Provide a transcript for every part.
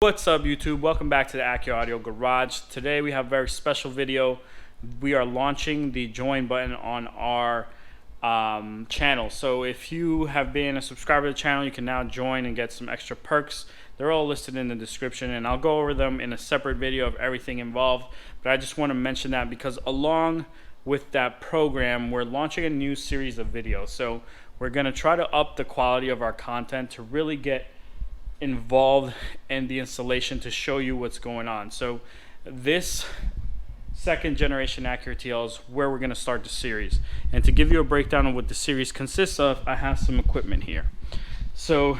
What's up, YouTube? Welcome back to the Acura Audio Garage. Today we have a very special video. We are launching the join button on our channel. So if you have been a subscriber to the channel, you can now join and get some extra perks. They're all listed in the description, and I'll go over them in a separate video of everything involved. But I just want to mention that because along with that program, we're launching a new series of videos. So we're going to try to up the quality of our content to really get involved in the installation to show you what's going on. So this second generation Acura TL is where we're going to start the series. And to give you a breakdown of what the series consists of, I have some equipment here. So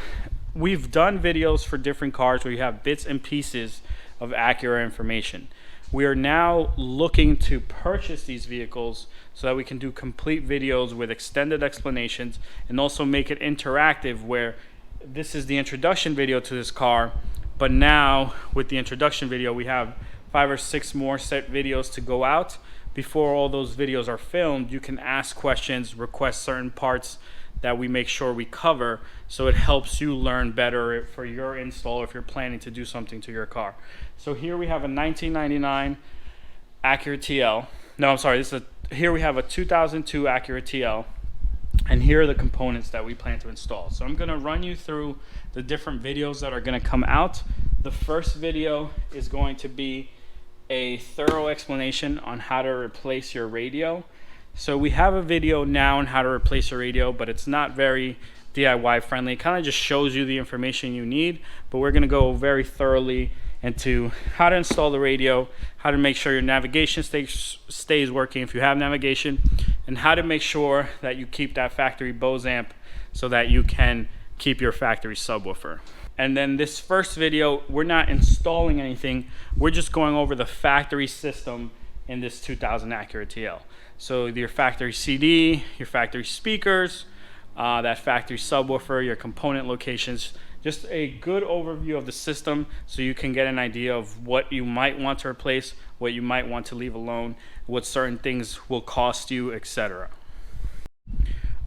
we've done videos for different cars where you have bits and pieces of Acura information. We are now looking to purchase these vehicles so that we can do complete videos with extended explanations and also make it interactive, where this is the introduction video to this car, but now with the introduction video we have 5 or 6 more set videos to go out. Before all those videos are filmed, you can ask questions, request certain parts that we make sure we cover, so it helps you learn better for your install if you're planning to do something to your car. So here we have a 1999 Acura TL. No, I'm sorry, here we have a 2002 Acura TL. And here are the components that we plan to install. So I'm going to run you through the different videos that are going to come out. The first video is going to be a thorough explanation on how to replace your radio. So we have a video now on how to replace your radio, but it's not very DIY friendly. It kind of just shows you the information you need, but we're going to go very thoroughly into how to install the radio, how to make sure your navigation stays working if you have navigation, and how to make sure that you keep that factory Bose amp so that you can keep your factory subwoofer. And then this first video, we're not installing anything, we're just going over the factory system in this 2000 Acura TL. So your factory CD, your factory speakers, that factory subwoofer, your component locations, just a good overview of the system so you can get an idea of what you might want to replace, what you might want to leave alone, what certain things will cost you, etc.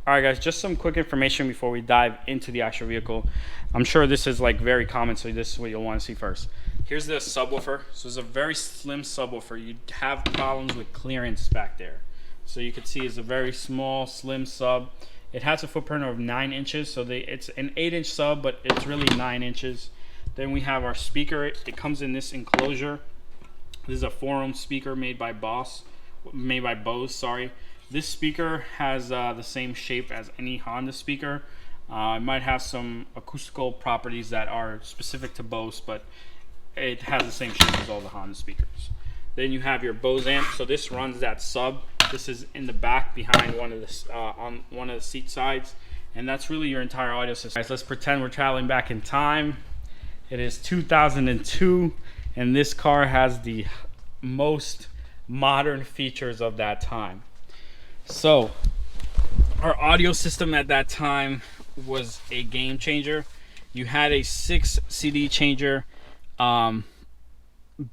Alright guys, just some quick information before we dive into the actual vehicle. I'm sure this is like very common, so this is what you'll want to see first. Here's the subwoofer. So it's a very slim subwoofer. You have problems with clearance back there. So you can see it's a very small, slim sub. It has a footprint of 9 inches, so it's an 8-inch sub, but it's really 9 inches. Then we have our speaker. It comes in this enclosure. This is a 4-ohm speaker made by Bose. This speaker has the same shape as any Honda speaker. It might have some acoustical properties that are specific to Bose, but it has the same shape as all the Honda speakers. Then you have your Bose amp. So this runs that sub. This is in the back behind on one of the seat sides, and that's really your entire audio system. Guys, let's pretend we're traveling back in time. It is 2002, and this car has the most modern features of that time. So our audio system at that time was a game changer. You had a 6 CD changer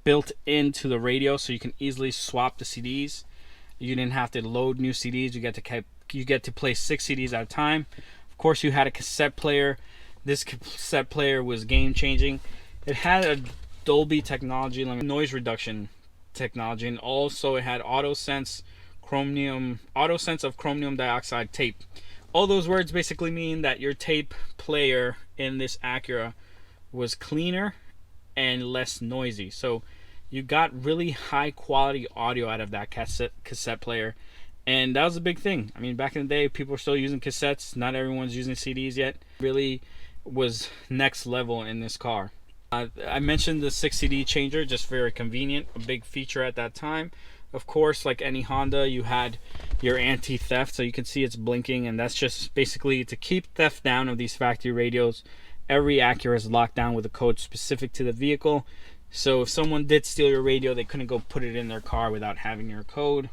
built into the radio, so you can easily swap the CDs. You didn't have to load new CDs. You get to play 6 CDs at a time. Of course, you had a cassette player. This cassette player was game changing. It had a Dolby technology, noise reduction technology, and also it had auto sense of chromium dioxide tape. All those words basically mean that your tape player in this Acura was cleaner and less noisy. So you got really high quality audio out of that cassette player, and that was a big thing. I mean, back in the day, people were still using cassettes. Not everyone's using CDs yet. Really was next level in this car. I mentioned the 6 CD changer, just very convenient, a big feature at that time. Of course, like any Honda, you had your anti-theft, so you can see it's blinking, and that's just basically to keep theft down of these factory radios. Every Acura is locked down with a code specific to the vehicle. So if someone did steal your radio, they couldn't go put it in their car without having your code.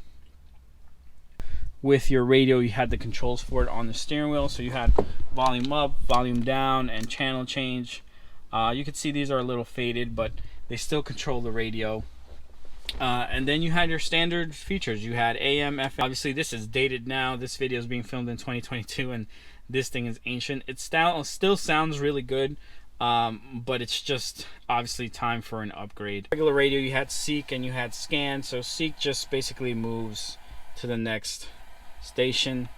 With your radio, you had the controls for it on the steering wheel. So you had volume up, volume down, and channel change. You can see these are a little faded, but they still control the radio. And then you had your standard features. You had AM, FM. Obviously, this is dated now. This video is being filmed in 2022, and this thing is ancient. It still sounds really good. but it's just obviously time for an upgrade. Regular radio, you had seek and you had scan. So seek just basically moves to the next station.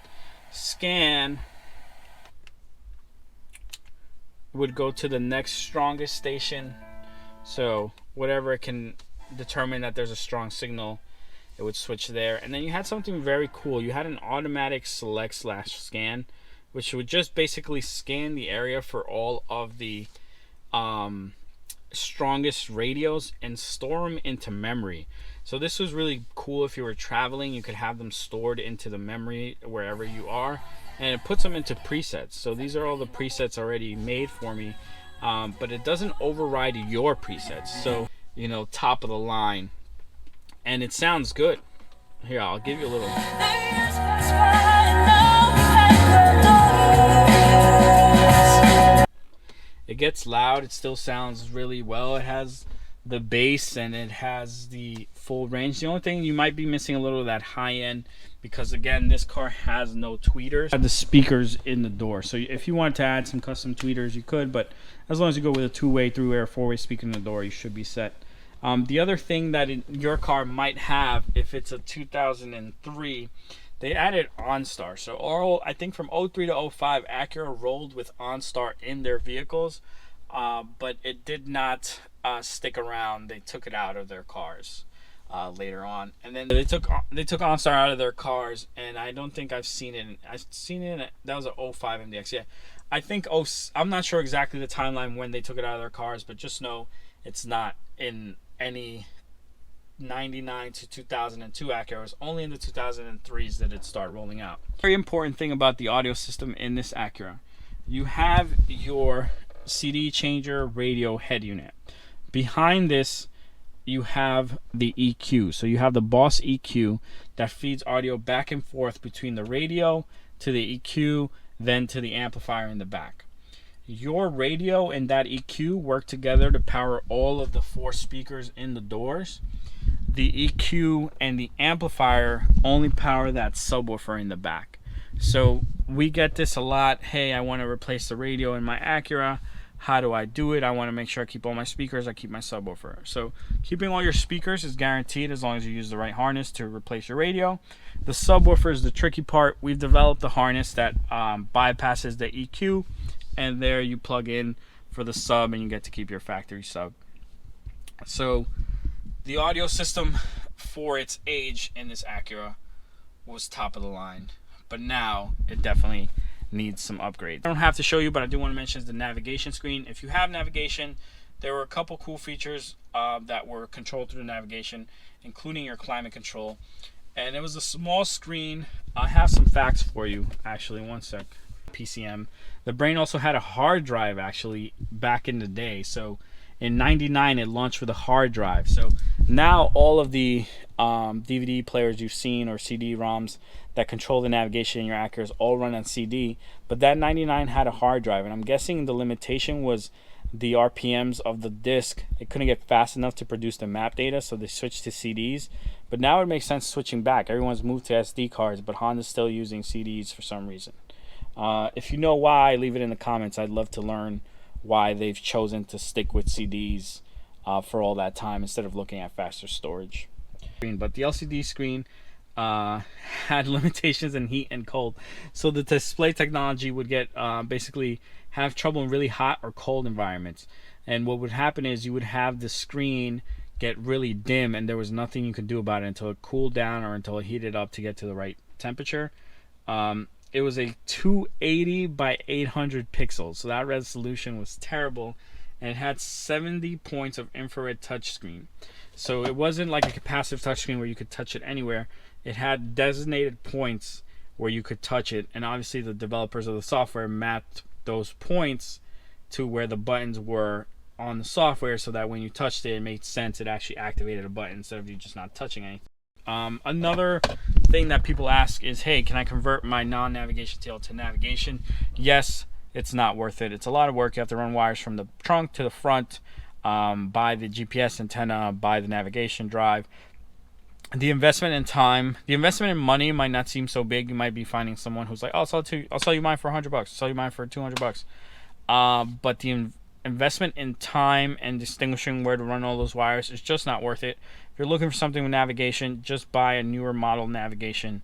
Scan would go to the next strongest station. So whatever it can determine that there's a strong signal, it would switch there. And then you had something very cool. You had an automatic select/scan, which would just basically scan the area for all of the strongest radios and store them into memory. So this was really cool. If you were traveling, you could have them stored into the memory wherever you are, and it puts them into presets. So these are all the presets already made for me, but it doesn't override your presets. So, you know, top of the line, and it sounds good. Here, I'll give you a little. It gets loud. It still sounds really well. It has the bass and it has the full range. The only thing you might be missing a little of that high end, because again, this car has no tweeters. Have the speakers in the door. So if you wanted to add some custom tweeters, you could, but as long as you go with a two-way, three-way, or four-way speaker in the door, you should be set. The other thing that your car might have, if it's a 2003, they added OnStar. So I think from 03 to 05, Acura rolled with OnStar in their vehicles, but it did not stick around. They took it out of their cars later on, and then they took OnStar out of their cars. And I don't think I've seen it. I've seen it. That was a 05 MDX. Yeah, I think. I'm not sure exactly the timeline when they took it out of their cars, but just know it's not in any 99 to 2002 Acura. Only in the 2003s did it start rolling out. Very important thing about the audio system in this Acura, you have your CD changer radio head unit. Behind this, you have the EQ. So you have the Boss EQ that feeds audio back and forth between the radio to the EQ, then to the amplifier in the back. Your radio and that EQ work together to power all of the 4 speakers in the doors. The EQ and the amplifier only power that subwoofer in the back. So we get this a lot. Hey, I want to replace the radio in my Acura. How do I do it? I want to make sure I keep all my speakers. I keep my subwoofer. So keeping all your speakers is guaranteed as long as you use the right harness to replace your radio. The subwoofer is the tricky part. We've developed a harness that bypasses the EQ, and there you plug in for the sub and you get to keep your factory sub. So the audio system for its age in this Acura was top of the line, but now it definitely needs some upgrades. I don't have to show you, but I do want to mention the navigation screen. If you have navigation, there were a couple cool features that were controlled through the navigation, including your climate control. And it was a small screen. I have some facts for you, actually. One sec. PCM. The Brain also had a hard drive, actually, back in the day. So in '99, it launched with a hard drive. So now all of the DVD players you've seen or CD-ROMs that control the navigation in your Acuras all run on CD. But that '99 had a hard drive, and I'm guessing the limitation was the RPMs of the disc. It couldn't get fast enough to produce the map data, so they switched to CDs. But now it makes sense switching back. Everyone's moved to SD cards, but Honda's still using CDs for some reason. If you know why, leave it in the comments. I'd love to learn why they've chosen to stick with CDs for all that time instead of looking at faster storage. But the LCD screen had limitations in heat and cold, so the display technology would get basically have trouble in really hot or cold environments. And what would happen is you would have the screen get really dim, and there was nothing you could do about it until it cooled down or until it heated up to get to the right temperature. It was a 280 by 800 pixels, so that resolution was terrible, and it had 70 points of infrared touchscreen. So it wasn't like a capacitive touchscreen where you could touch it anywhere. It had designated points where you could touch it, and obviously the developers of the software mapped those points to where the buttons were on the software, so that when you touched it, it made sense. It actually activated a button instead of you just not touching anything. Another thing that people ask is, hey, can I convert my non-navigation tail to navigation? Yes, it's not worth it. It's a lot of work. You have to run wires from the trunk to the front, buy the GPS antenna, buy the navigation drive. The investment in time, the investment in money might not seem so big. You might be finding someone who's like, oh, I'll sell you mine for $100. I'll sell you mine for $200. But the investment in time and distinguishing where to run all those wires is just not worth it. If you're looking for something with navigation, just buy a newer model navigation.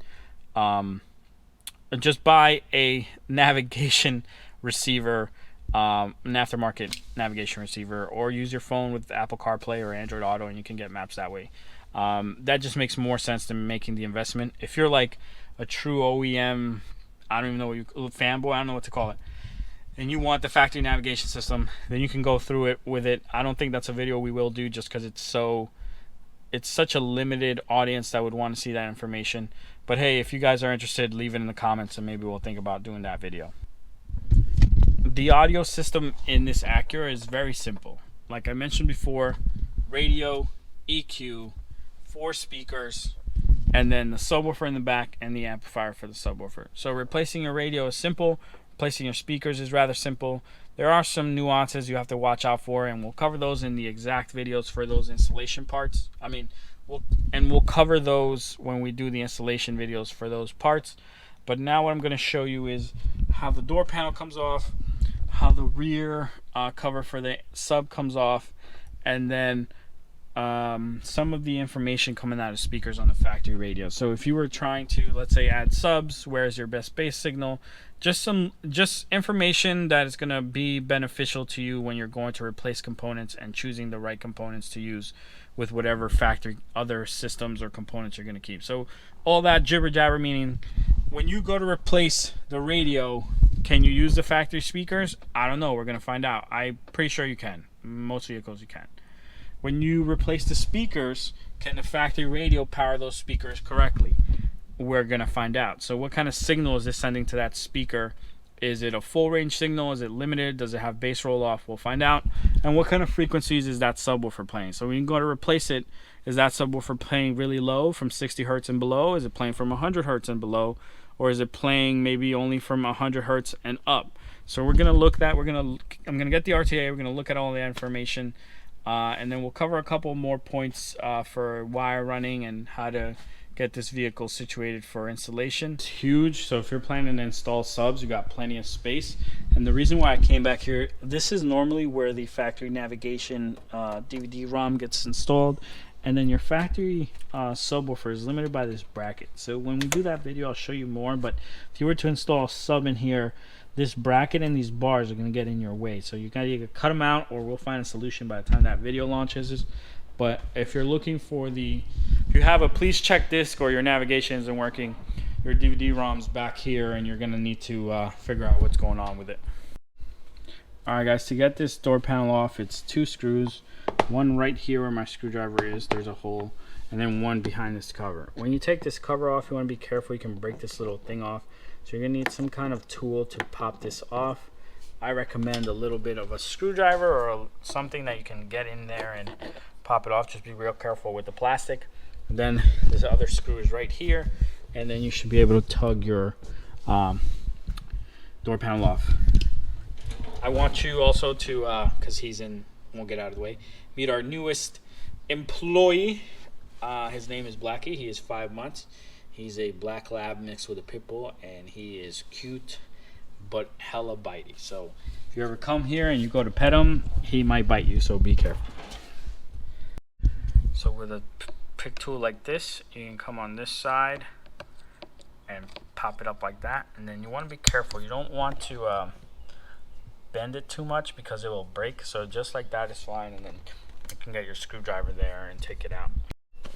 Just buy a navigation receiver, an aftermarket navigation receiver, or use your phone with Apple CarPlay or Android Auto, and you can get maps that way. That just makes more sense than making the investment. If you're like a true OEM, I don't even know what you fanboy, I don't know what to call it, and you want the factory navigation system, then you can go through it with it. I don't think that's a video we will do, just because it's such a limited audience that would want to see that information. But hey, if you guys are interested, leave it in the comments and maybe we'll think about doing that video. The audio system in this Acura is very simple. Like I mentioned before, radio, EQ, 4 speakers, and then the subwoofer in the back and the amplifier for the subwoofer. So replacing your radio is simple. Replacing your speakers is rather simple. There are some nuances you have to watch out for, and we'll cover those in the exact videos for those installation parts. We'll cover those when we do the installation videos for those parts. But now what I'm going to show you is how the door panel comes off, how the rear cover for the sub comes off, and then some of the information coming out of speakers on the factory radio. So if you were trying to, let's say, add subs, where's your best bass signal, just information that is going to be beneficial to you when you're going to replace components and choosing the right components to use with whatever factory other systems or components you're going to keep. So all that jibber jabber, meaning when you go to replace the radio, can you use the factory speakers? I don't know. We're going to find out. I'm pretty sure you can. Most vehicles you can. When you replace the speakers, can the factory radio power those speakers correctly? We're going to find out. So what kind of signal is this sending to that speaker? Is it a full range signal? Is it limited? Does it have bass roll off? We'll find out. And what kind of frequencies is that subwoofer playing? So when you go to replace it, is that subwoofer playing really low from 60 hertz and below? Is it playing from 100 hertz and below? Or is it playing maybe only from 100 hertz and up? So we're going to look that. I'm going to get the RTA. We're going to look at all the information. And then we'll cover a couple more points for wire running and how to get this vehicle situated for installation. It's huge, so if you're planning to install subs, you got plenty of space. And the reason why I came back here, this is normally where the factory navigation DVD-ROM gets installed, and then your factory subwoofer is limited by this bracket. So when we do that video, I'll show you more, but if you were to install a sub in here, this bracket and these bars are going to get in your way. So you got to either cut them out, or we'll find a solution by the time that video launches. But if you're looking for if you have a please check disc or your navigation isn't working, your DVD-ROM's back here, and you're going to need to figure out what's going on with it. Alright guys, to get this door panel off, it's 2 screws. One right here where my screwdriver is, there's a hole, and then one behind this cover. When you take this cover off, you want to be careful. You can break this little thing off. So you're going to need some kind of tool to pop this off. I recommend a little bit of a screwdriver or something that you can get in there and pop it off. Just be real careful with the plastic. And then this other screw is right here, and then you should be able to tug your door panel off. I want you also to, because won't get out of the way, meet our newest employee. His name is Blackie. He is 5 months. He's a black lab mixed with a pit bull, and he is cute but hella bitey. So if you ever come here and you go to pet him, he might bite you, so be careful. So with a pick tool like this, you can come on this side and pop it up like that, and then you want to be careful. You don't want to bend it too much because it will break. So just like that is fine, and then you can get your screwdriver there and take it out.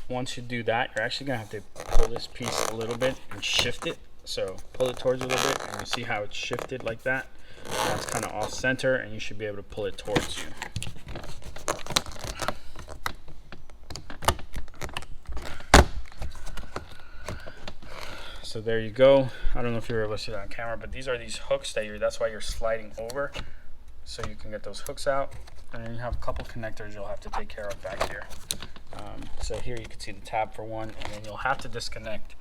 Once you do that, you're actually going to have to pull this piece a little bit and shift it. So pull it towards you a little bit, and you see how it's shifted like that? That's kind of off center, and you should be able to pull it towards you. So there you go. I don't know if you're able to see that on camera, but these are these hooks that's why you're sliding over, so you can get those hooks out. And then you have a couple connectors you'll have to take care of back here. So here you can see the tab for one, and then you'll have to disconnect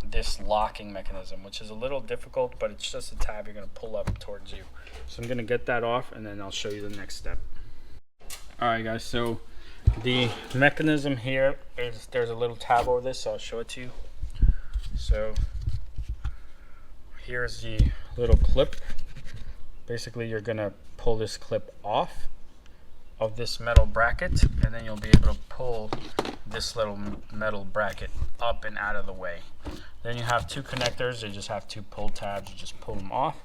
this locking mechanism, which is a little difficult, but it's just a tab you're going to pull up towards you. So I'm going to get that off, and then I'll show you the next step. Alright guys, so the mechanism here is, there's a little tab over this, so I'll show it to you. So here's the little clip basically you're gonna pull this clip off of this metal bracket, and then you'll be able to pull this little metal bracket up and out of the way. Then you have two connectors. They just have two pull tabs. You just pull them off.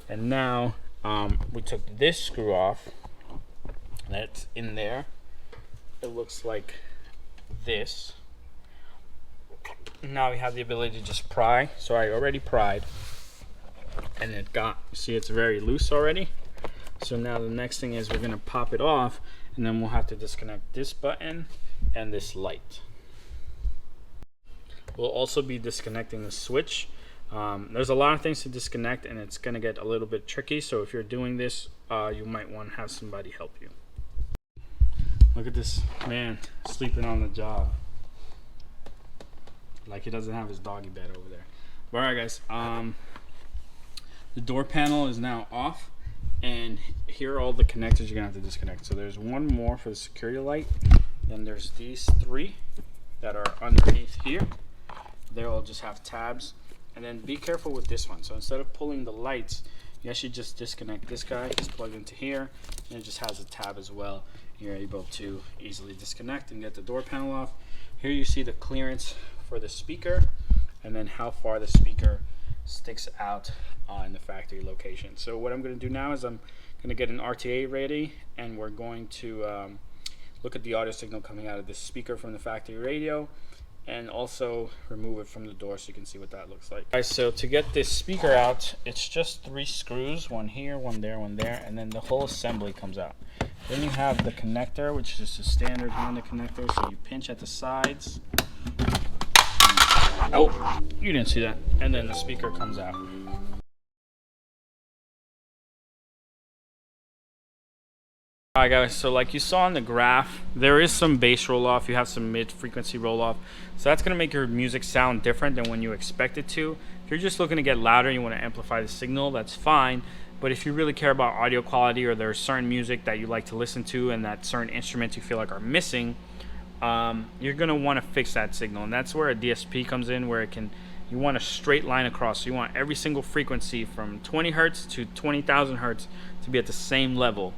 And now we took this screw off that's in there. It looks like this. Now we have the ability to just pry. So I already pried, and it got, see, it's very loose already. So now the next thing is we're gonna pop it off, and then we'll have to disconnect this button and this light. We'll also be disconnecting the switch. There's a lot of things to disconnect, and it's gonna get a little bit tricky. So if you're doing this, you might want to have somebody help you. Look at this man sleeping on the job. Like he doesn't have his doggy bed over there. But all right, guys. The door panel is now off, and here are all the connectors you're gonna have to disconnect. So there's one more for the security light. Then there's these three that are underneath here. They all just have tabs. And then be careful with this one. So instead of pulling the lights, you actually just disconnect this guy. It's plugged into here, and it just has a tab as well. You're able to easily disconnect and get the door panel off. Here you see the clearance for the speaker, and then how far the speaker sticks out in the factory location. So what I'm going to do now is I'm going to get an RTA ready, and we're going to look at the audio signal coming out of this speaker from the factory radio, and also remove it from the door so you can see what that looks like. Alright, so to get this speaker out, it's just 3 screws, one here, one there, and then the whole assembly comes out. Then you have the connector, which is just a standard Honda connector, so you pinch at the sides. Oh, you didn't see that. And then the speaker comes out. Alright guys, so like you saw in the graph, there is some bass roll off, you have some mid frequency roll off, so that's going to make your music sound different than when you expect it to. If you're just looking to get louder and you want to amplify the signal, that's fine. But if you really care about audio quality, or there's certain music that you like to listen to and that certain instruments you feel like are missing, you're going to want to fix that signal. And that's where a DSP comes in, where you want a straight line across. So you want every single frequency from 20 hertz to 20,000 hertz to be at the same level.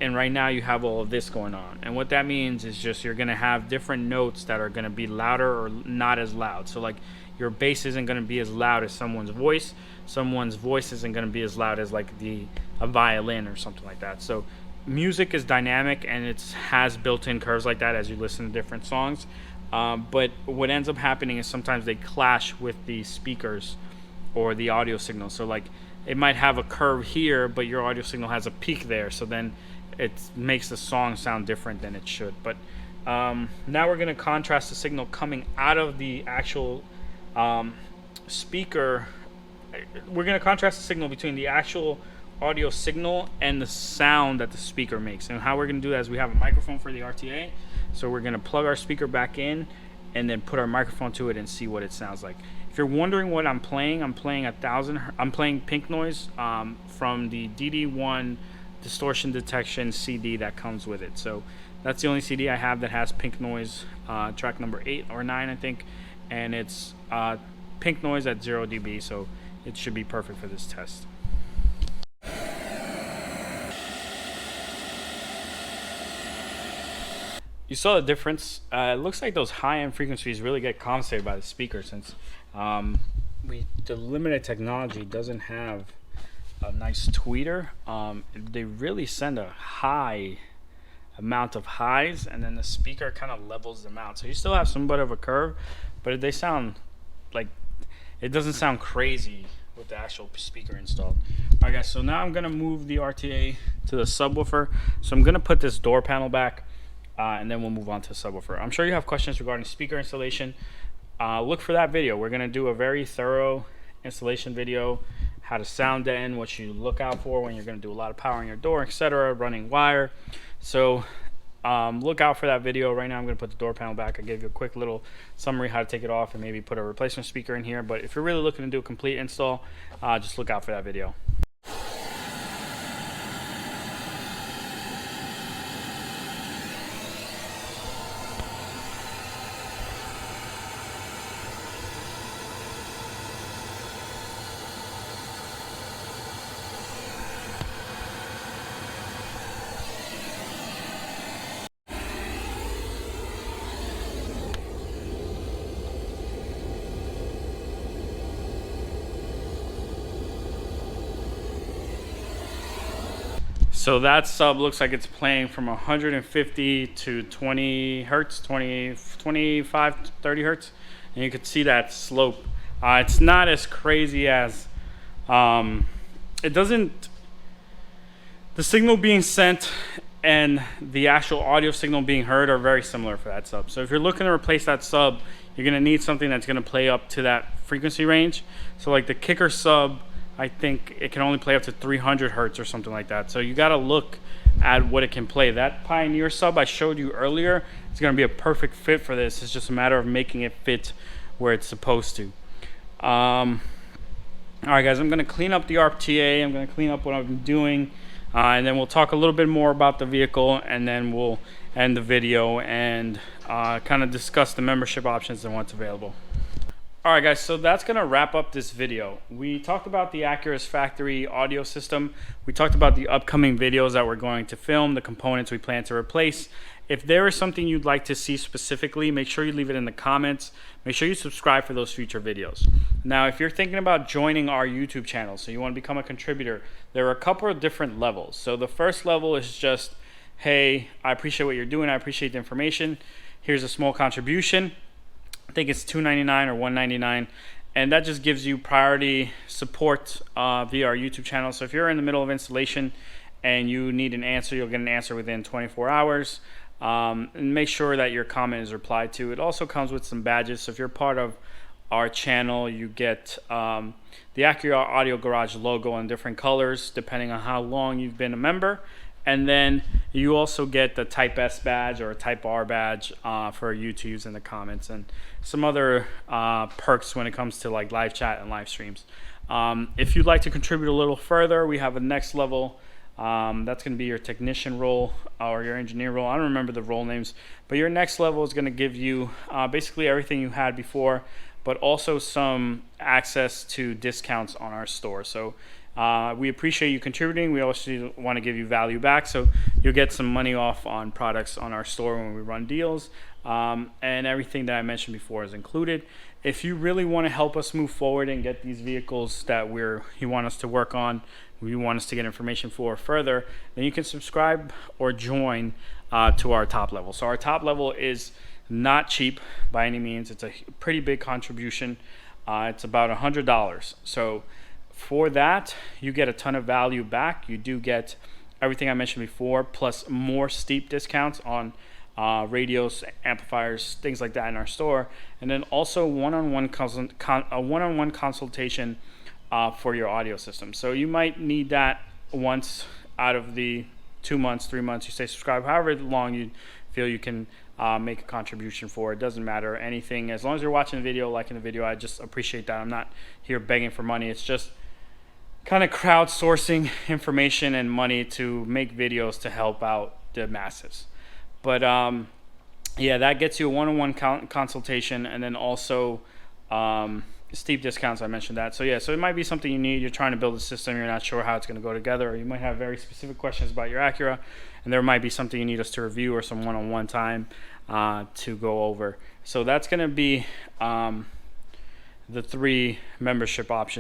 And right now you have all of this going on, and what that means is just you're gonna have different notes that are gonna be louder or not as loud. So like your bass isn't gonna be as loud as someone's voice isn't gonna be as loud as like a violin or something like that. So music is dynamic, and it has built-in curves like that as you listen to different songs, but what ends up happening is sometimes they clash with the speakers or the audio signal. So like it might have a curve here, but your audio signal has a peak there, so then it makes the song sound different than it should. But now we're going to contrast the signal coming out of the actual speaker. We're going to contrast the signal between the actual audio signal and the sound that the speaker makes. And how we're going to do that is we have a microphone for the RTA. So we're going to plug our speaker back in and then put our microphone to it and see what it sounds like. If you're wondering what I'm playing Pink Noise from the DD1 distortion detection CD that comes with it. So that's the only CD I have that has Pink Noise, track number 8 or 9 I think, and it's Pink Noise at 0 dB, so it should be perfect for this test. You saw the difference. It looks like those high-end frequencies really get compensated by the speaker, since the limited technology doesn't have a nice tweeter. They really send a high amount of highs, and then the speaker kind of levels them out. So you still have somewhat of a curve, but they sound like, it doesn't sound crazy with the actual speaker installed. Alright guys, so now I'm gonna move the RTA to the subwoofer. So I'm gonna put this door panel back, and then we'll move on to the subwoofer. I'm sure you have questions regarding speaker installation. Look for that video. We're gonna do a very thorough installation video, how to sound deaden, what you look out for when you're going to do a lot of power in your door, etc., running wire. So look out for that video. Right now I'm going to put the door panel back. I gave you a quick little summary how to take it off and maybe put a replacement speaker in here, but if you're really looking to do a complete install, just look out for that video. So that sub looks like it's playing from 150 to 20 hertz, 25, 30 hertz. And you can see that slope. It's not as crazy as, it doesn't, the signal being sent and the actual audio signal being heard are very similar for that sub. So if you're looking to replace that sub, you're gonna need something that's gonna play up to that frequency range. So like the kicker sub, I think it can only play up to 300 hertz or something like that. So you gotta look at what it can play. That Pioneer sub I showed you earlier is gonna be a perfect fit for this. It's just a matter of making it fit where it's supposed to. All right, guys, I'm gonna clean up the RTA. I'm gonna clean up what I'm doing, and then we'll talk a little bit more about the vehicle, and then we'll end the video and kind of discuss the membership options and what's available. All right, guys, so that's gonna wrap up this video. We talked about the Acura's factory audio system. We talked about the upcoming videos that we're going to film, the components we plan to replace. If there is something you'd like to see specifically, make sure you leave it in the comments. Make sure you subscribe for those future videos. Now, if you're thinking about joining our YouTube channel, so you want to become a contributor, there are a couple of different levels. So the first level is just, hey, I appreciate what you're doing. I appreciate the information. Here's a small contribution. I think it's $2.99 or $1.99, and that just gives you priority support via our YouTube channel. So if you're in the middle of installation and you need an answer, you'll get an answer within 24 hours. And make sure that your comment is replied to. It also comes with some badges. So if you're part of our channel, you get the Acura Audio Garage logo in different colors depending on how long you've been a member. And then you also get the Type S badge or a Type R badge for you to use in the comments, and some other perks when it comes to like live chat and live streams. If you'd like to contribute a little further, we have a next level. That's going to be your technician role or your engineer role. I don't remember the role names, but your next level is going to give you basically everything you had before, but also some access to discounts on our store. So we appreciate you contributing. We also want to give you value back, so you'll get some money off on products on our store when we run deals, and everything that I mentioned before is included. If you really want to help us move forward and get these vehicles that you want us to work on, you want us to get information for further, then you can subscribe or join to our top level. So our top level is not cheap by any means. It's a pretty big contribution. It's about $100. So for that, you get a ton of value back. You do get everything I mentioned before, plus more steep discounts on radios, amplifiers, things like that in our store, and then also one-on-one consultation for your audio system. So you might need that once out of the 2 months, 3 months. You stay subscribed, however long you feel you can make a contribution for. It doesn't matter anything, as long as you're watching the video, liking the video. I just appreciate that. I'm not here begging for money. It's just kind of crowdsourcing information and money to make videos to help out the masses. But yeah, that gets you a one-on-one consultation, and then also steep discounts. I mentioned that. So yeah, so it might be something you need. You're trying to build a system, you're not sure how it's going to go together, or you might have very specific questions about your Acura, and there might be something you need us to review or some one-on-one time to go over. So that's going to be the 3 membership options.